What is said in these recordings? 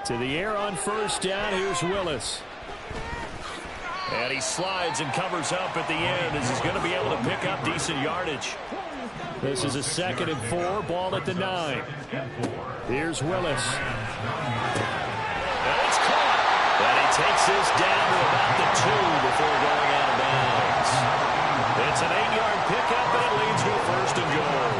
To the air on first down. Here's Willis. And he slides and covers up at the end as he's going to be able to pick up decent yardage. This is a 2nd and 4. Ball at the 9. Here's Willis. And it's caught. And he takes this down to about the 2 before going out of bounds. It's an 8-yard pickup, and it leads to a 1st and goal.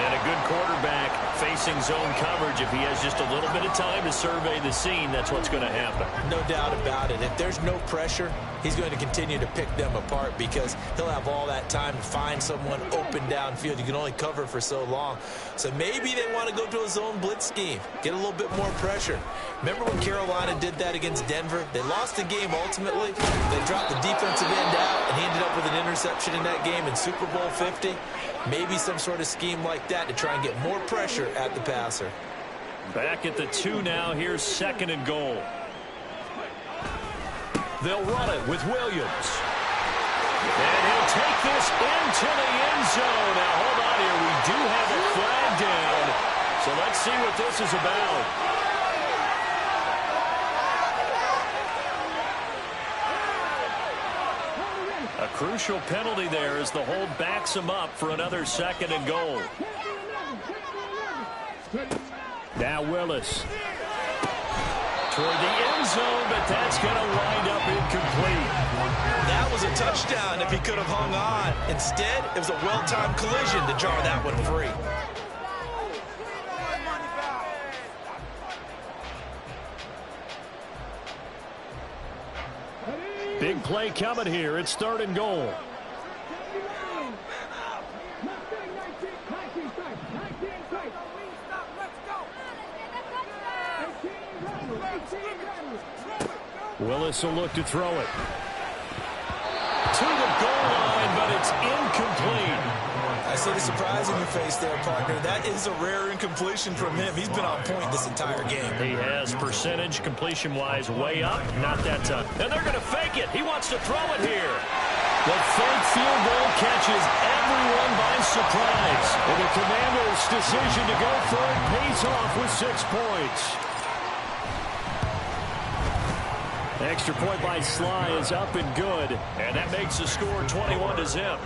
And a good quarterback facing zone coverage. If he has just a little bit of time to survey the scene, that's what's going to happen. No doubt about it. If there's no pressure, he's going to continue to pick them apart because he'll have all that time to find someone open downfield. You can only cover for so long. So maybe they want to go to a zone blitz scheme, get a little bit more pressure. Remember when Carolina did that against Denver? They lost the game ultimately. They dropped the defensive end out, and he ended up with an interception in that game in Super Bowl 50. Maybe some sort of scheme like that to try and get more pressure at the passer. Back at the 2 now. Here's 2nd and goal. They'll run it with Williams. And he'll take this into the end zone. Now, hold on here. We do have a flag down. So let's see what this is about. A crucial penalty there as the hold backs him up for another 2nd and goal. Now Willis. Toward the end zone, but that's going to wind up incomplete. That was a touchdown if he could have hung on. Instead, it was a well-timed collision to jar that one free. Big play coming here. It's 3rd and goal. Willis will look to throw it. To the goal line, but it's incomplete. I see the surprise in your face there, partner. That is a rare incompletion from him. He's been on point this entire game. He has percentage completion-wise way up. Not that tough. And they're going to fake it. He wants to throw it here. The fake field goal catches everyone by surprise. And the Commanders' decision to go for it pays off with 6 points. Extra point by Sly is up and good. And that makes the score 21-0.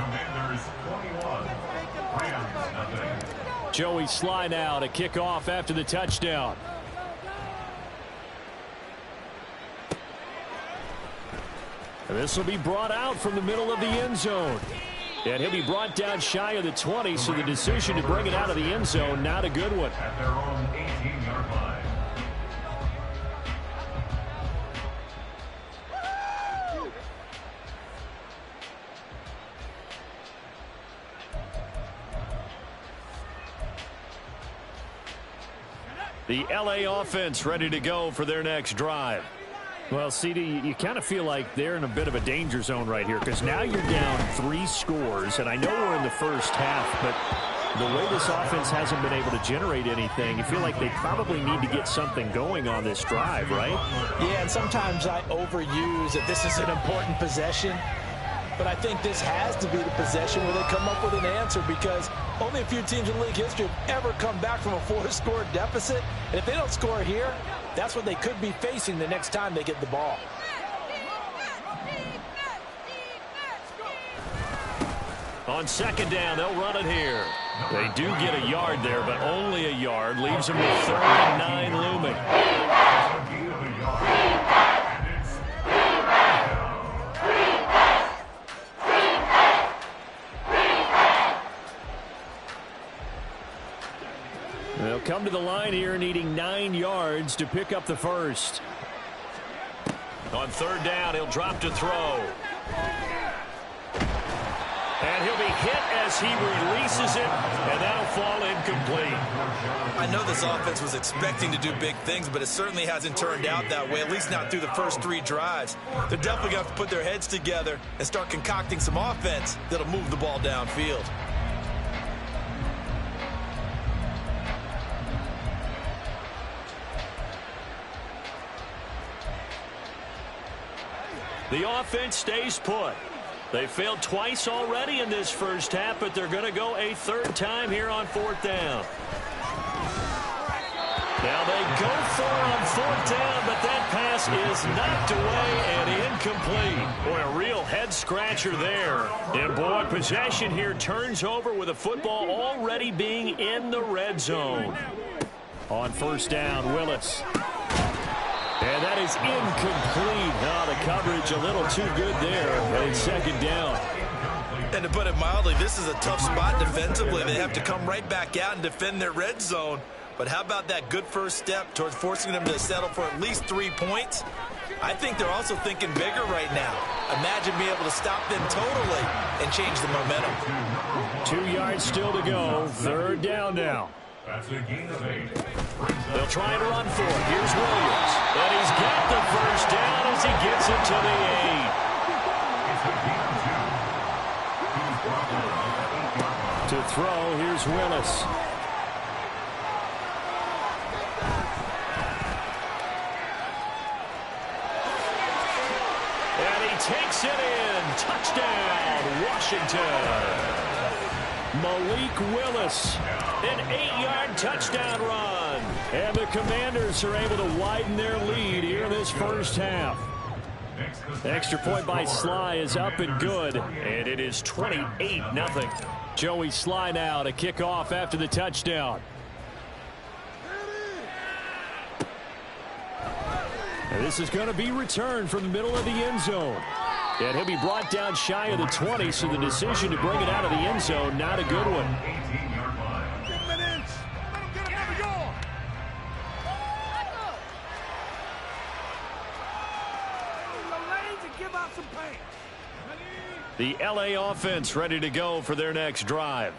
Joey Sly now to kick off after the touchdown. This will be brought out from the middle of the end zone. And he'll be brought down shy of the 20, so the decision to bring it out of the end zone, not a good one. At their own 18-yard line. The L.A. offense ready to go for their next drive. Well, CD, you kind of feel like they're in a bit of a danger zone right here because now you're down 3 scores, and I know we're in the first half, but the way this offense hasn't been able to generate anything, you feel like they probably need to get something going on this drive, right? Yeah, and sometimes I overuse that this is an important possession. But I think this has to be the possession where they come up with an answer because only a few teams in league history have ever come back from a 4-score deficit. And if they don't score here, that's what they could be facing the next time they get the ball. On 2nd down, they'll run it here. They do get a yard there, but only a yard. Leaves them with 3rd and 9 looming. They'll come to the line here needing 9 yards to pick up the first. On 3rd down, he'll drop to throw. And he'll be hit as he releases it, and that'll fall incomplete. I know this offense was expecting to do big things, but it certainly hasn't turned out that way, at least not through the first 3 drives. They're definitely going to have to put their heads together and start concocting some offense that'll move the ball downfield. The offense stays put. They failed twice already in this first half, but they're going to go a 3rd time here on 4th down. Now they go for on 4th down, but that pass is knocked away and incomplete. Boy, a real head-scratcher there. And, boy, possession here turns over with a football already being in the red zone. On 1st down, Willis. And that is incomplete. Oh, the coverage a little too good there. And 2nd down. And to put it mildly, this is a tough spot defensively. They have to come right back out and defend their red zone. But how about that good first step towards forcing them to settle for at least 3 points? I think they're also thinking bigger right now. Imagine being able to stop them totally and change the momentum. 2 yards still to go. 3rd down now. That's a gain of 8. They'll try to run for it. Here's Williams. And he's got the first down as he gets it to the 8. To throw, here's Willis. Takes it in. Touchdown, Washington. Malik Willis, an 8-yard touchdown run. And the Commanders are able to widen their lead here in this first half. The extra point by Sly is up and good. And it is 28-0. Joey Sly now to kick off after the touchdown. And this is going to be returned from the middle of the end zone. And he'll be brought down shy of the 20, so the decision to bring it out of the end zone, not a good one. 18-yard line. The LA offense ready to go for their next drive.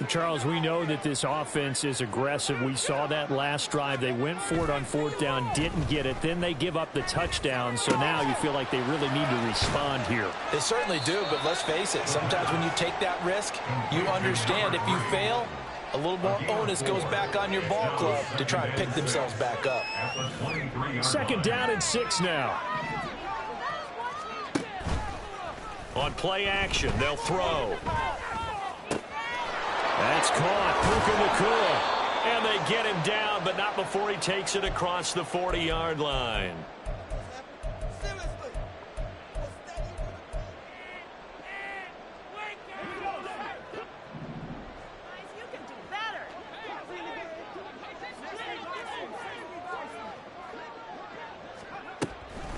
Charles, we know that this offense is aggressive. We saw that last drive. They went for it on 4th down, didn't get it. Then they give up the touchdown. So now you feel like they really need to respond here. They certainly do, but let's face it. Sometimes when you take that risk, you understand if you fail, a little more onus goes back on your ball club to try and pick themselves back up. 2nd down and 6 now. On play action, they'll throw. That's caught. Puka Nacua. And they get him down, but not before he takes it across the 40-yard line.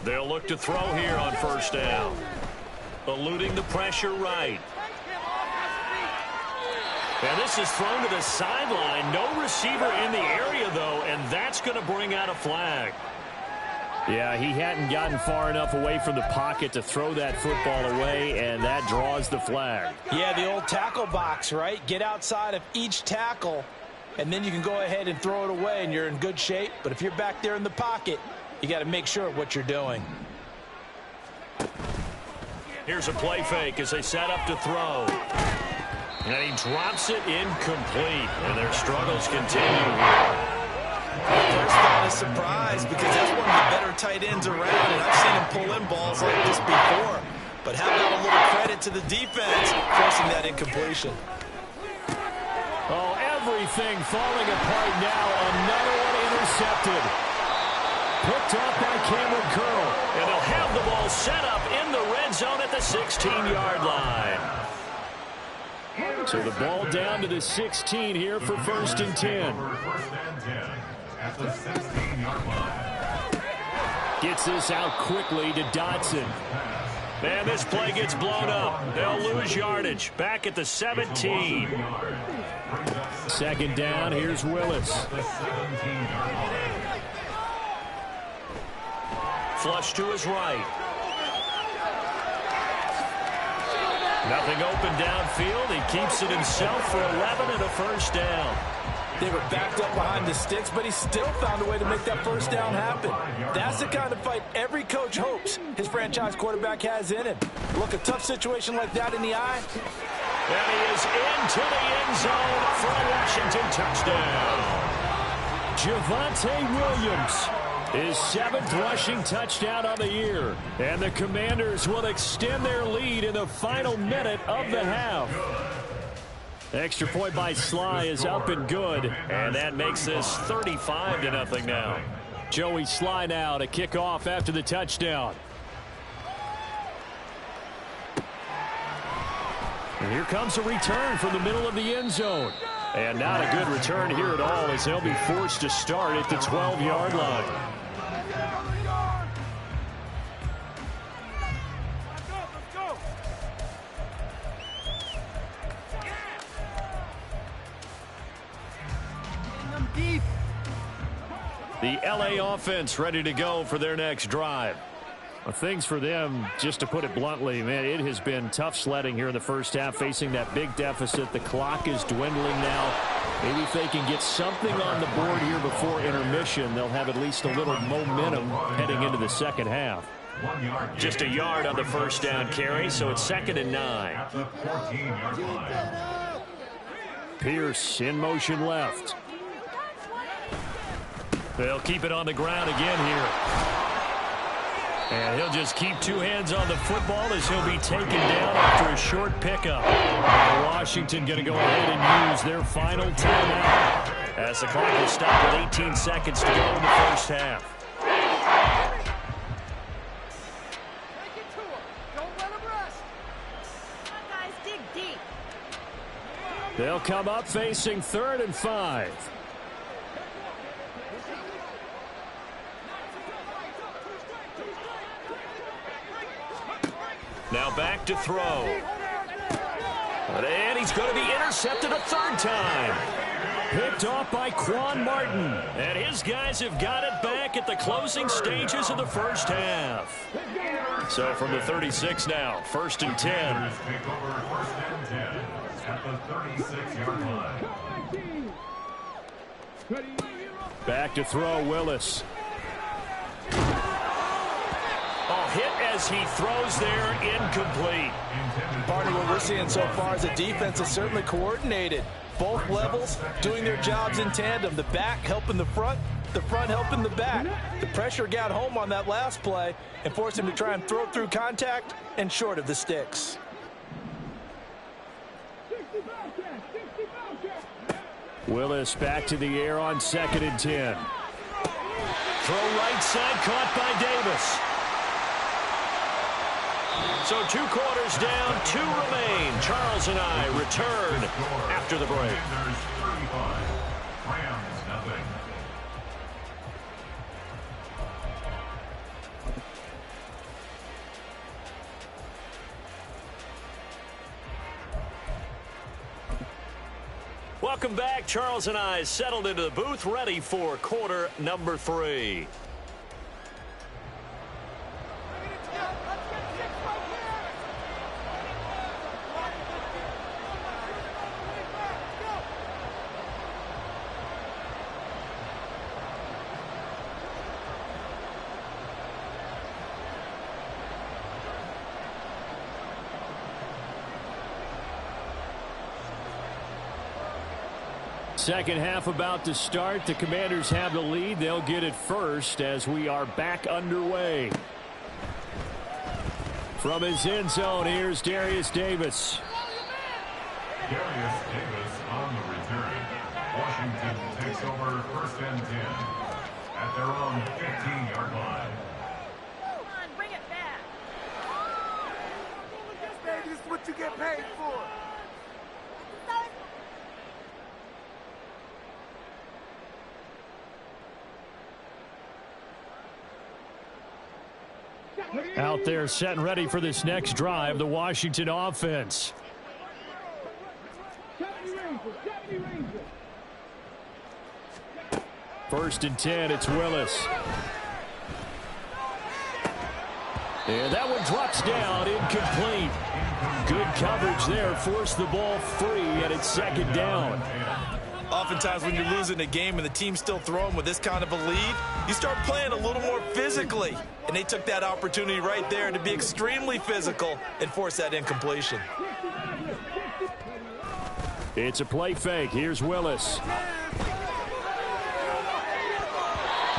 They'll look to throw here on 1st down. Eluding the pressure right. And this is thrown to the sideline. No receiver in the area, though, and that's going to bring out a flag. Yeah, he hadn't gotten far enough away from the pocket to throw that football away, and that draws the flag. Yeah, the old tackle box, right? Get outside of each tackle, and then you can go ahead and throw it away, and you're in good shape. But if you're back there in the pocket, you got to make sure of what you're doing. Here's a play fake as they set up to throw. And he drops it incomplete, and their struggles continue here. There's not a surprise because that's one of the better tight ends around, and I've seen him pull in balls like this before. But how about a little credit to the defense forcing that incompletion? Oh, everything falling apart now. Another one intercepted. Picked off by Cameron Curl, and they'll have the ball set up in the red zone at the 16-yard line. So the ball down to the 16 here for 1st and 10. At the 16-yard line. Gets this out quickly to Dotson. And this play gets blown up. They'll lose yardage. Back at the 17. 2nd down, here's Willis. Flush to his right. Nothing open downfield. He keeps it himself for 11 and a 1st down. They were backed up behind the sticks, but he still found a way to make that 1st down happen. That's the kind of fight every coach hopes his franchise quarterback has in him. Look, a tough situation like that in the eye. And he is into the end zone for a Washington touchdown. Javonte Williams, his 7th rushing touchdown of the year. And the Commanders will extend their lead in the final minute of the half. Extra point by Sly is up and good, and that makes this 35-0 now. Joey Sly now to kick off after the touchdown. And here comes a return from the middle of the end zone. And not a good return here at all, as they'll be forced to start at the 12-yard line. The LA offense ready to go for their next drive. Well, things for them, just to put it bluntly, man, it has been tough sledding here in the first half, facing that big deficit. The clock is dwindling now. Maybe if they can get something on the board here before intermission, they'll have at least a little momentum heading into the second half. Just a yard on the first down carry, so it's 2nd and 9. At the 14-yard line. Pierce in motion left. They'll keep it on the ground again here. And he'll just keep two hands on the football as he'll be taken down after a short pickup. And Washington going to go ahead and use their final timeout as the clock will stop with 18 seconds to go in the first half. They'll come up facing 3rd and 5. Now back to throw. And he's going to be intercepted a 3rd time. Picked off by Quan Martin. And his guys have got it back at the closing stages of the first half. So from the 36 now, 1st and 10. Take over 1st and 10 at the 36-yard line. Back to throw, Willis. Hit as he throws there, incomplete. Barney, what we're seeing so far is the defense is certainly coordinated. Both levels doing their jobs in tandem. The back helping the front helping the back. The pressure got home on that last play and forced him to try and throw through contact and short of the sticks. Willis back to the air on 2nd and 10. Throw right side, caught by Davis. So 2 quarters down, 2 remain. Charles and I return after the break. Welcome back. Charles and I settled into the booth, ready for quarter number 3. Second half about to start. The Commanders have the lead. They'll get it first as we are back underway. From his end zone, here's Darius Davis. Darius Davis on the return. Washington takes over 1st and 10 at their own 15-yard line. Come on, bring it back. This is what you get paid for. Out there set and ready for this next drive, the Washington offense. First and 10, it's Willis. And that one drops down, incomplete. Good coverage there, forced the ball free, and it's 2nd down. Oftentimes when you're losing a game and the team's still throwing with this kind of a lead, you start playing a little more physically. And they took that opportunity right there to be extremely physical and force that incompletion. It's a play fake. Here's Willis.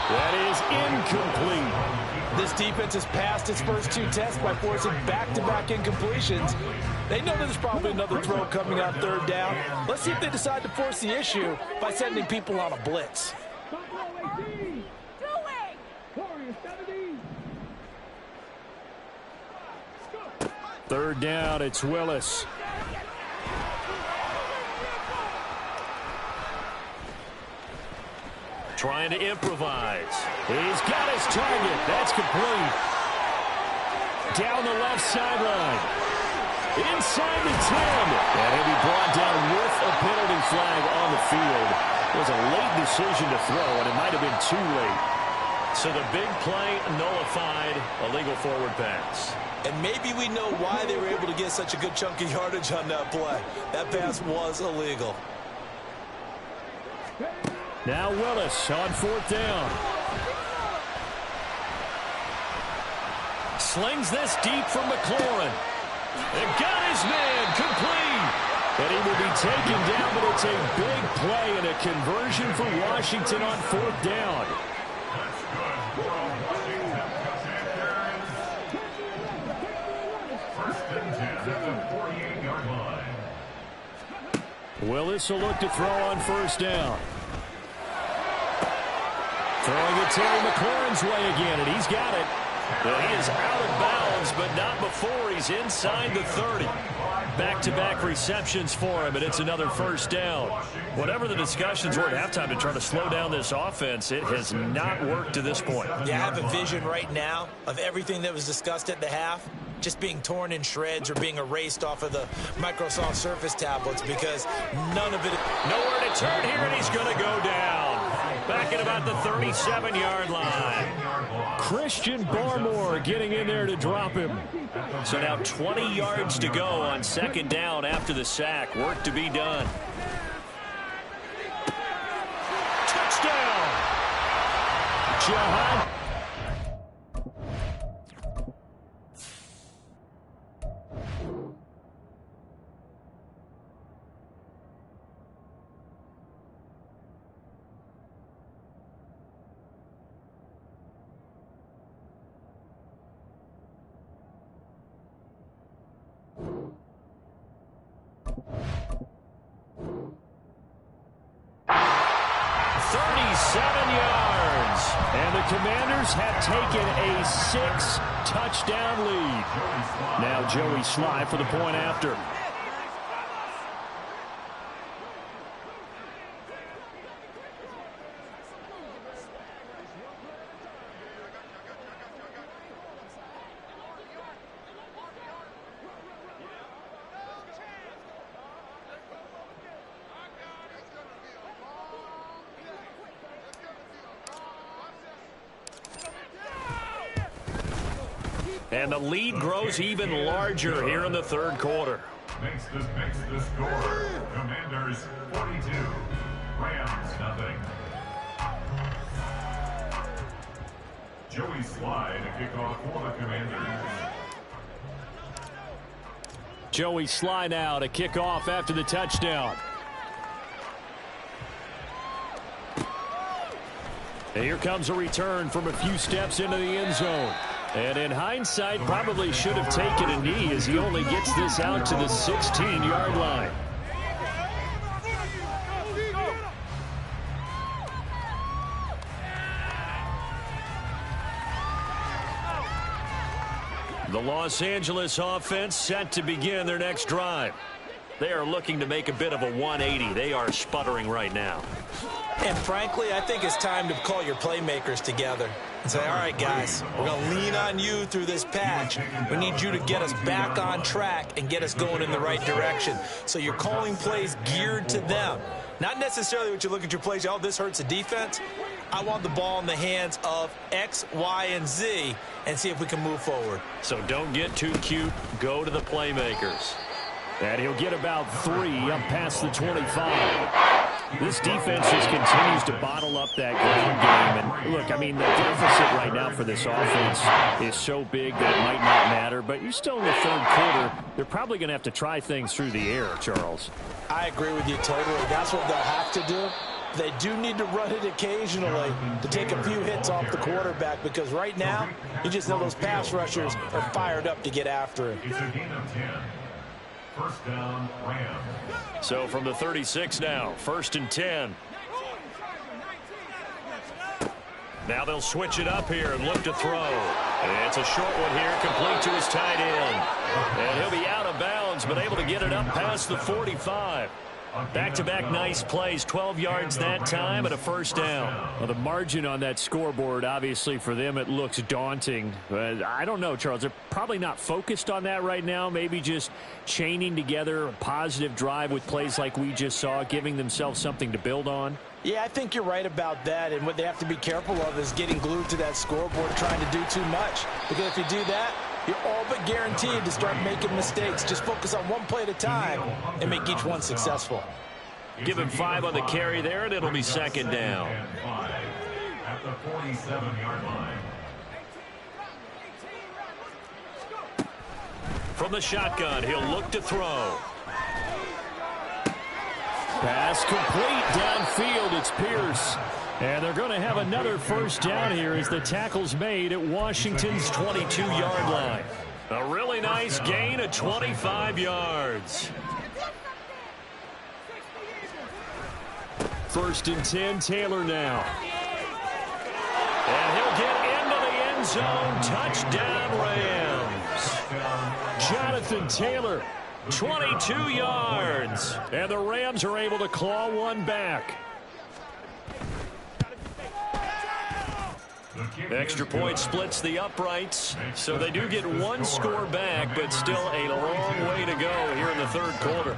That is incomplete. This defense has passed its first 2 tests by forcing back-to-back incompletions. They know there's probably another throw coming on 3rd down. Let's see if they decide to force the issue by sending people on a blitz. 3rd down, it's Willis. Trying to improvise. He's got his target. That's complete. Down the left sideline. Inside the 10. And he'll be brought down with a penalty flag on the field. It was a late decision to throw, and it might have been too late. So the big play nullified, a legal forward pass. And maybe we know why they were able to get such a good chunk of yardage on that play. That pass was illegal. Now Willis on 4th down. Slings this deep from McLaurin. And got his man complete. And he will be taken down, but it's a big play and a conversion for Washington on 4th down. Willis will look to throw on 1st down. Throwing it Terry McLaurin's way again, and he's got it. Well, he is out of bounds, but not before he's inside the 30. Back-to-back receptions for him, and it's another 1st down. Whatever the discussions were at halftime to try to slow down this offense, it has not worked to this point. Yeah, I have a vision right now of everything that was discussed at the half just being torn in shreds or being erased off of the Microsoft Surface tablets because none of it. Nowhere to turn here, and he's going to go down. Back at about the 37-yard line. Christian Barmore getting in there to drop him. So now 20 yards to go on 2nd down after the sack. Work to be done. Touchdown! Jahan. Commanders have taken a 6-touchdown lead. Now Joey Slye for the point after. And the lead grows even larger here in the 3rd quarter. Makes the score. Commanders 42. Rams nothing. Joey Slye to kick off for the Commanders. Joey Slye now to kick off after the touchdown. And here comes a return from a few steps into the end zone. And in hindsight, probably should have taken a knee as he only gets this out to the 16-yard line. The Los Angeles offense set to begin their next drive. They are looking to make a bit of a 180. They are sputtering right now. And frankly, I think it's time to call your playmakers together and say, all right, guys, we're going to lean on you through this patch. We need you to get us back on track and get us going in the right direction. So you're calling plays geared to them. Not necessarily what you look at your plays, oh, this hurts the defense. I want the ball in the hands of X, Y, and Z and see if we can move forward. So don't get too cute. Go to the playmakers. And he'll get about 3 up past the 25. This defense just continues to bottle up that ground game. And look, I mean, the deficit right now for this offense is so big that it might not matter. But you're still in the 3rd quarter. They're probably going to have to try things through the air, Charles. I agree with you totally. That's what they'll have to do. They do need to run it occasionally to take a few hits off the quarterback, because right now, you just know those pass rushers are fired up to get after him. It's a gain of 10. First down, Rams. So from the 36 now, 1st and 10. Now they'll switch it up here and look to throw. It's a short one here, complete to his tight end. And he'll be out of bounds, but able to get it up past the 45. Back-to-back nice plays, 12 yards that time and a first down. Well, the margin on that scoreboard, obviously for them, it looks daunting. But I don't know, Charles. They're probably not focused on that right now. Maybe just chaining together a positive drive with plays like we just saw, giving themselves something to build on. Yeah, I think you're right about that, and what they have to be careful of is getting glued to that scoreboard trying to do too much. Because if you do that, you're all but guaranteed to start making mistakes. Just focus on one play at a time and make each one successful. Give him 5 on the carry there, and it'll be second down. At the 47-yard line. From the shotgun, he'll look to throw. Pass complete downfield. It's Pierce. And they're going to have another first down here as the tackle's made at Washington's 22-yard line. A really nice gain of 25 yards. 1st and 10, Taylor now. And he'll get into the end zone. Touchdown, Rams. Jonathan Taylor, 22 yards. And the Rams are able to claw one back. Extra point splits the uprights, so they do get one score back, but still a long way to go here in the 3rd quarter.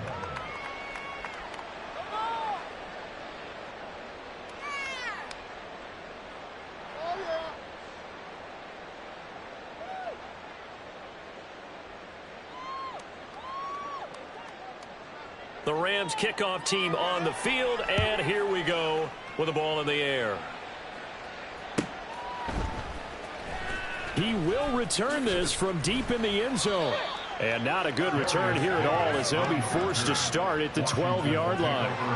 The Rams kickoff team on the field, and here we go with the ball in the air. He will return this from deep in the end zone. And not a good return here at all, as they'll be forced to start at the 12-yard line. At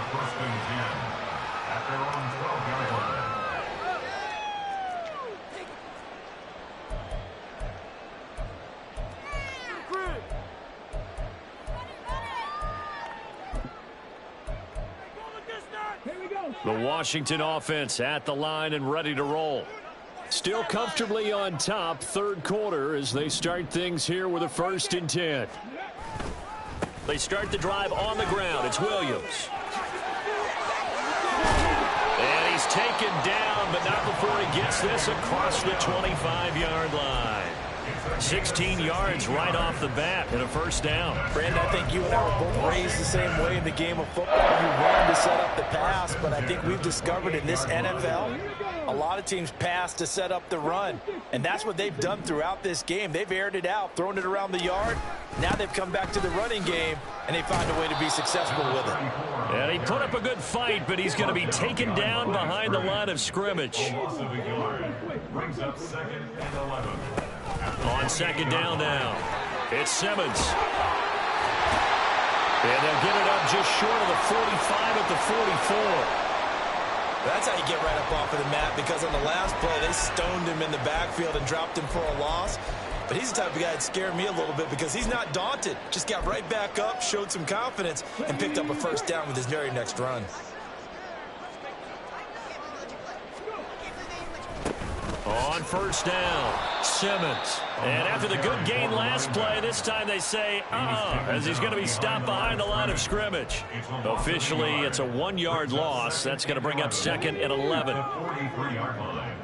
their own 12-yard line. The Washington offense at the line and ready to roll. Still comfortably on top, 3rd quarter, as they start things here with a 1st and 10. They start the drive on the ground. It's Williams. And he's taken down, but not before he gets this across the 25-yard line. 16 yards right off the bat and a first down. Brandon, I think you and I were both raised the same way in the game of football. You run to set up the pass, but I think we've discovered in this NFL, a lot of teams pass to set up the run. And that's what they've done throughout this game. They've aired it out, thrown it around the yard. Now they've come back to the running game, and they find a way to be successful with it. And he put up a good fight, but he's going to be taken down behind the line of scrimmage. Brings up 2nd and 11. On 2nd down now, it's Simmons. And they'll get it up just short of the 45 at the 44. That's how you get right up off of the mat, because on the last play, they stoned him in the backfield and dropped him for a loss. But he's the type of guy that scared me a little bit because he's not daunted. Just got right back up, showed some confidence, and picked up a first down with his very next run. On 1st down, Simmons. And after the good gain last play, this time they say, as he's going to be stopped behind the line of scrimmage. Officially, it's a 1-yard loss. That's going to bring up 2nd and 11. 43-yard line.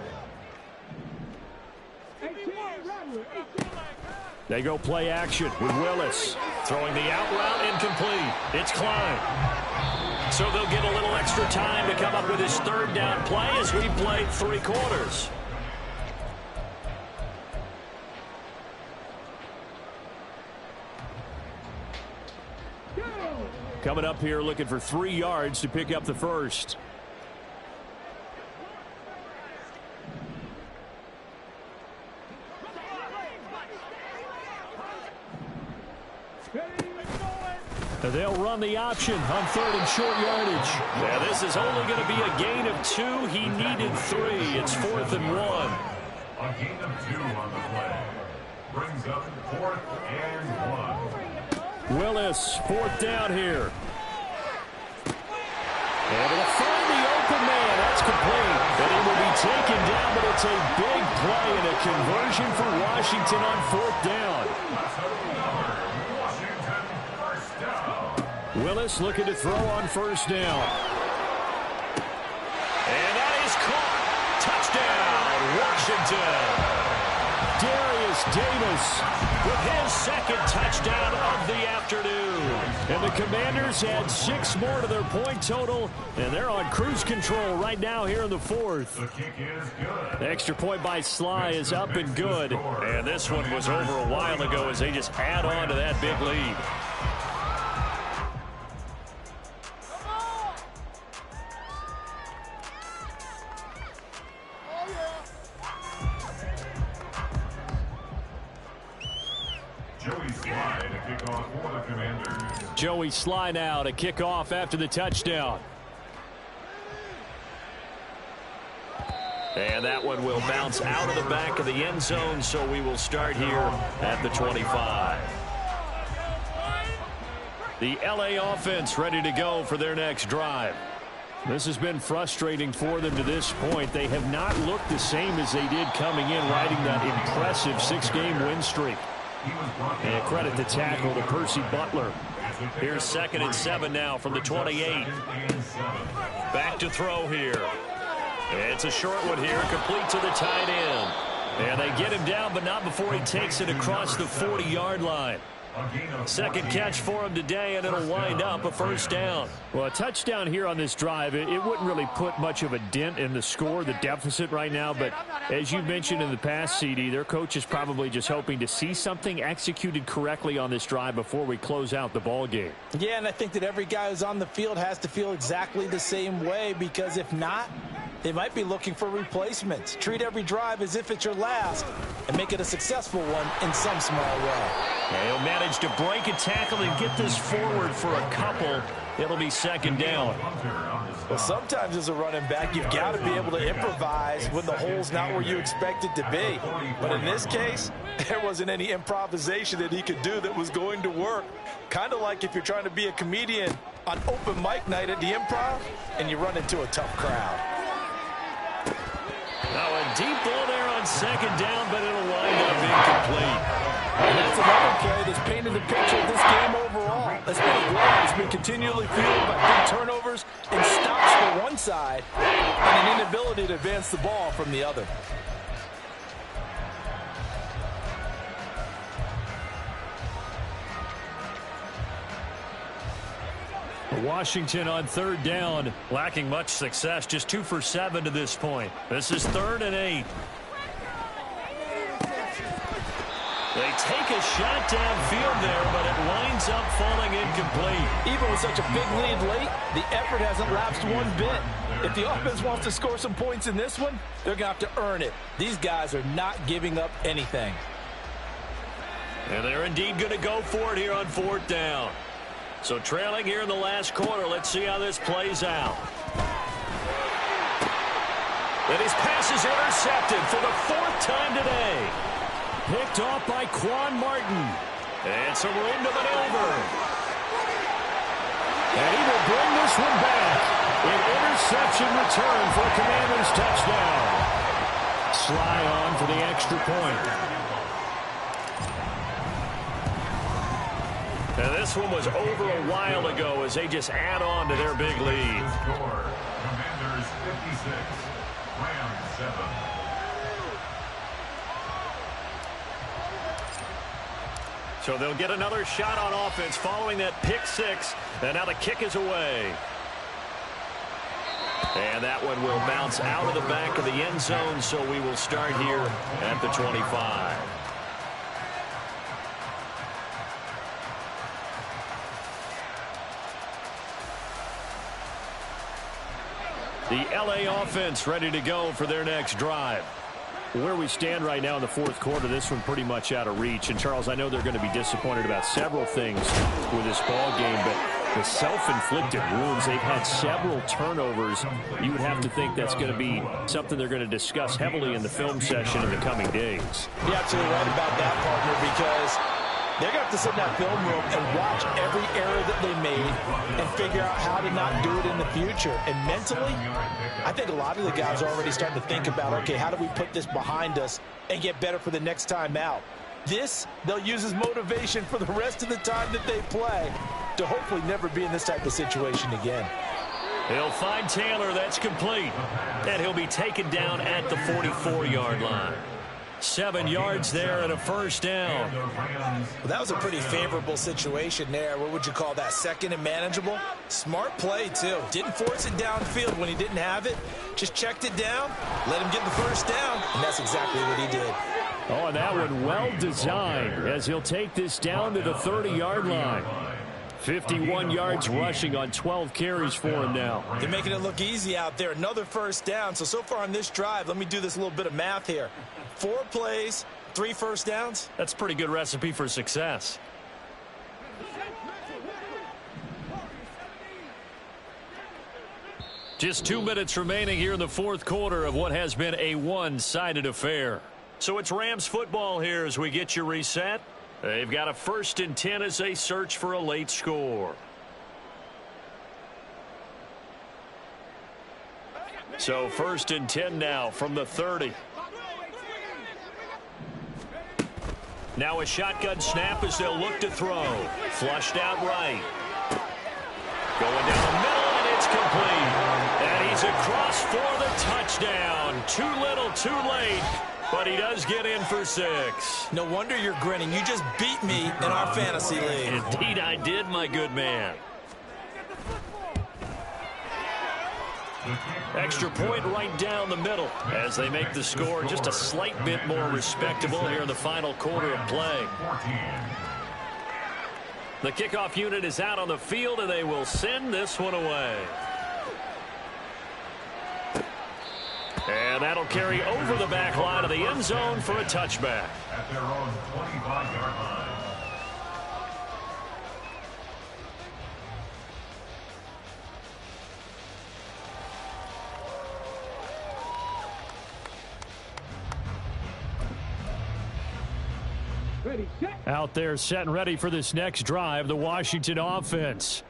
They go play action with Willis. Throwing the out route incomplete. It's Klein. So they'll get a little extra time to come up with his 3rd down play as we play 3 quarters. Coming up here looking for 3 yards to pick up the first. They'll run the option on 3rd and short yardage. Yeah, this is only going to be a gain of 2. He needed 3. It's 4th and 1. A gain of 2 on the play. Brings up 4th and 1. Willis, 4th down here. Able to find the open man. That's complete. And he will be taken down, but it's a big play and a conversion for Washington on 4th down. Willis looking to throw on 1st down. And that is caught. Touchdown, Washington. Darius Davis with his 2nd touchdown of the afternoon. And the Commanders add 6 more to their point total, and they're on cruise control right now here in the 4th. The kick is good. The extra point by Sly is up and good. And this one was over a while ago as they just add on to that big lead. Joey Sly to kick off for the Commanders. Joey Sly now to kick off after the touchdown. And that one will bounce out of the back of the end zone, so we will start here at the 25. The LA offense ready to go for their next drive. This has been frustrating for them to this point. They have not looked the same as they did coming in, riding that impressive 6-game win streak. And credit the tackle to Percy Butler. Here's 2nd and 7 now from the 28. Back to throw here. It's a short one here, complete to the tight end. And they get him down, but not before he takes it across the 40-yard line. 2nd catch for him today, and it'll wind up a 1st down. Well, a touchdown here on this drive, it wouldn't really put much of a dent in the score, the deficit right now. But as you mentioned in the past, CD, their coach is probably just hoping to see something executed correctly on this drive before we close out the ball game. Yeah, and I think that every guy who's on the field has to feel exactly the same way, because if not, they might be looking for replacements. Treat every drive as if it's your last and make it a successful one in some small way. Yeah, he'll manage to break a tackle and get this forward for a couple. It'll be 2nd down. Well, sometimes as a running back, you've got to be able to improvise when the hole's not where you expect it to be. But in this case, there wasn't any improvisation that he could do that was going to work. Kind of like if you're trying to be a comedian on open mic night at the Improv and you run into a tough crowd. Now a deep ball there on 2nd down, but it'll wind up incomplete. And that's another play that's painted the picture of this game overall. That's been a drive that's been continually fueled by big turnovers and stops for one side and an inability to advance the ball from the other. Washington on 3rd down, lacking much success, just 2 for 7 to this point. This is 3rd and 8. They take a shot downfield there, but it winds up falling incomplete. Even with such a big lead late, the effort hasn't lapsed one bit. If the offense wants to score some points in this one, they're going to have to earn it. These guys are not giving up anything. And they're indeed going to go for it here on 4th down. So trailing here in the last quarter, let's see how this plays out. And his pass is intercepted for the 4th time today. Picked off by Quan Martin. And some room to maneuver. And he will bring this one back. An interception return for a Commanders touchdown. Sly on for the extra point. And this one was over a while ago as they just add on to their big lead. Score, Commanders 56, Rams 7. So they'll get another shot on offense following that pick 6. And now the kick is away. And that one will bounce out of the back of the end zone, so we will start here at the 25. The LA offense ready to go for their next drive. Where we stand right now in the fourth quarter, this one pretty much out of reach. And, Charles, I know they're going to be disappointed about several things with this ball game, but the self-inflicted wounds, they've had several turnovers. You would have to think that's going to be something they're going to discuss heavily in the film session in the coming days. You're absolutely right about that, partner, because they're going to have to sit in that film room and watch every error that they made and figure out how to not do it in the future. And mentally, I think a lot of the guys are already starting to think about, okay, how do we put this behind us and get better for the next time out? This, they'll use as motivation for the rest of the time that they play to hopefully never be in this type of situation again. He'll find Taylor. That's complete. And he'll be taken down at the 44-yard line. 7 yards there and a first down. Well, that was a pretty favorable situation there. What would you call that? Second and manageable? Smart play, too. Didn't force it downfield when he didn't have it. Just checked it down, let him get the first down, and that's exactly what he did. Oh, and that one well designed as he'll take this down to the 30-yard line. 51 yards rushing on 12 carries for him now. They're making it look easy out there. Another first down. So far on this drive, let me do this little bit of math here. 4 plays, 3 first downs. That's a pretty good recipe for success. Just 2 minutes remaining here in the fourth quarter of what has been a one-sided affair. So it's Rams football here as we get you reset. They've got a 1st and 10 as they search for a late score. So 1st and 10 now from the 30. Now a shotgun snap as they'll look to throw. Flushed out right. Going down the middle, and it's complete. And he's across for the touchdown. Too little, too late. But he does get in for 6. No wonder you're grinning. You just beat me in our fantasy league. Indeed I did, my good man. Extra point right down the middle as they make the score just a slight bit more respectable here in the final quarter of play. The kickoff unit is out on the field, and they will send this one away. And that'll carry over the back line of the end zone for a touchback. At their own 25-yard line. Out there set and ready for this next drive, the Washington offense.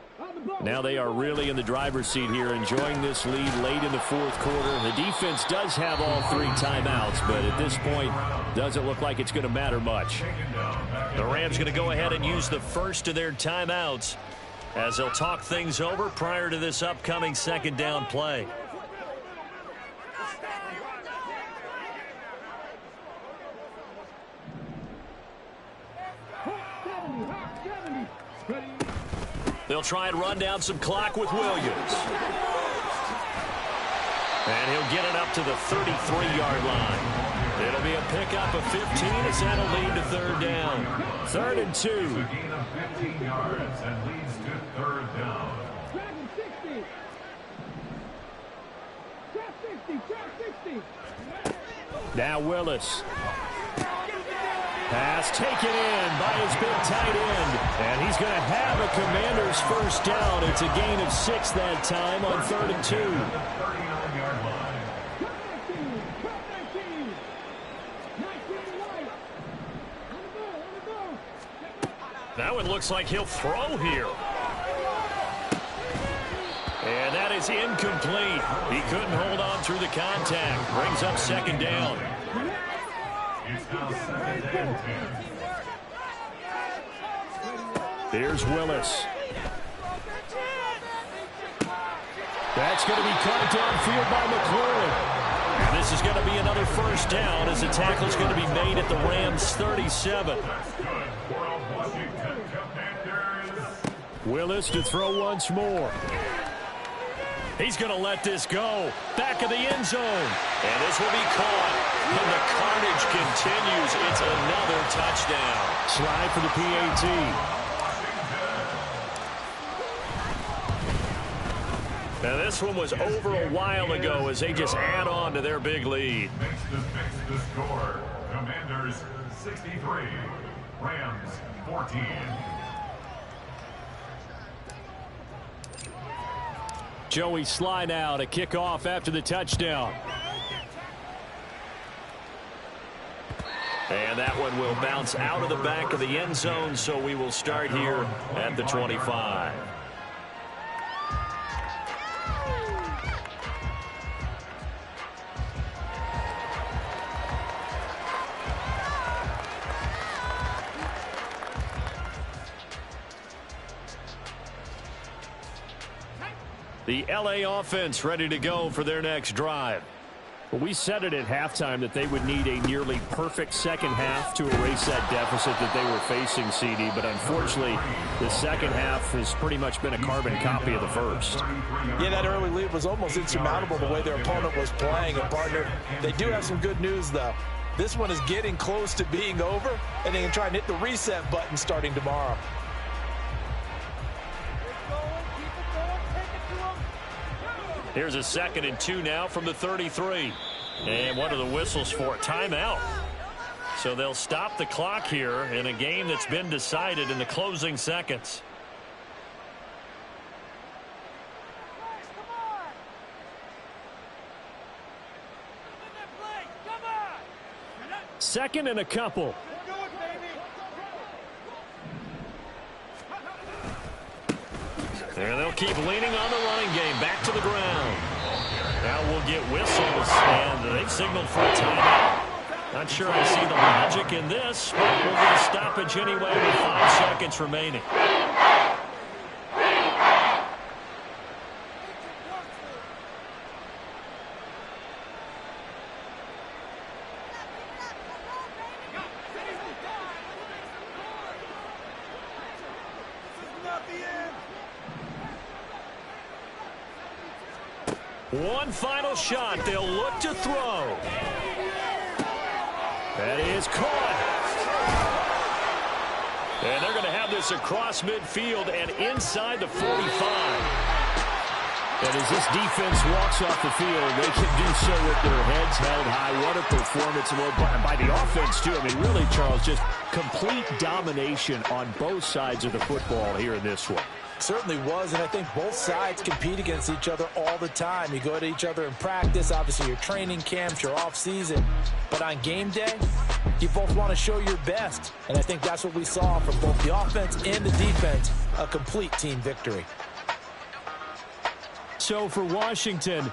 Now they are really in the driver's seat here, enjoying this lead late in the fourth quarter. The defense does have all 3 timeouts, but at this point, doesn't look like it's going to matter much. The Rams going to go ahead and use the first of their timeouts as they'll talk things over prior to this upcoming 2nd down play. They'll try and run down some clock with Williams. And he'll get it up to the 33-yard line. It'll be a pickup of 15 as that'll lead to 3rd down. 3rd and 2. A gain of 15 yards and leads to 3rd down. Now Willis. Pass taken in by his big tight end. And he's going to have a Commanders first down. It's a gain of 6 that time on 3rd and 2. 39-yard line. That one looks like he'll throw here. And that is incomplete. He couldn't hold on through the contact. Brings up 2nd down. It's now 2nd and 10. Here's Willis. That's going to be cut downfield by McLaurin. And this is going to be another first down as the tackle's going to be made at the Rams 37. Willis to throw once more. He's going to let this go. Back of the end zone. And this will be caught. And the carnage continues. It's another touchdown. Slide for the PAT. Now this one was over a while ago as they just add on to their big lead. Makes the score. Commanders 63, Rams 14. Joey Slye now to kick off after the touchdown. And that one will bounce out of the back of the end zone, so we will start here at the 25. The LA offense ready to go for their next drive. We said it at halftime that they would need a nearly perfect second half to erase that deficit that they were facing, CD, but unfortunately the second half has pretty much been a carbon copy of the first. Yeah, that early lead was almost insurmountable the way their opponent was playing. And partner, they do have some good news though. This one is getting close to being over, and they can try and hit the reset button starting tomorrow. Here's a 2nd and 2 now from the 33. And one of the whistles for a timeout. So they'll stop the clock here in a game that's been decided in the closing seconds. Second and a couple. And they'll keep leaning on the running game. Back to the ground. Now we'll get whistles, and they've signaled for a timeout. Not sure I see the logic in this, but we'll get a stoppage anyway with 5 seconds remaining. One final shot. They'll look to throw. That is caught. And they're going to have this across midfield and inside the 45. And as this defense walks off the field, they can do so with their heads held high. What a performance by the offense, too. I mean, really, Charles, just complete domination on both sides of the football here in this one. Certainly was, and I think both sides compete against each other all the time. You go to each other in practice, obviously your training camps, your off-season. But on game day, you both want to show your best. And I think that's what we saw from both the offense and the defense, a complete team victory. So for Washington,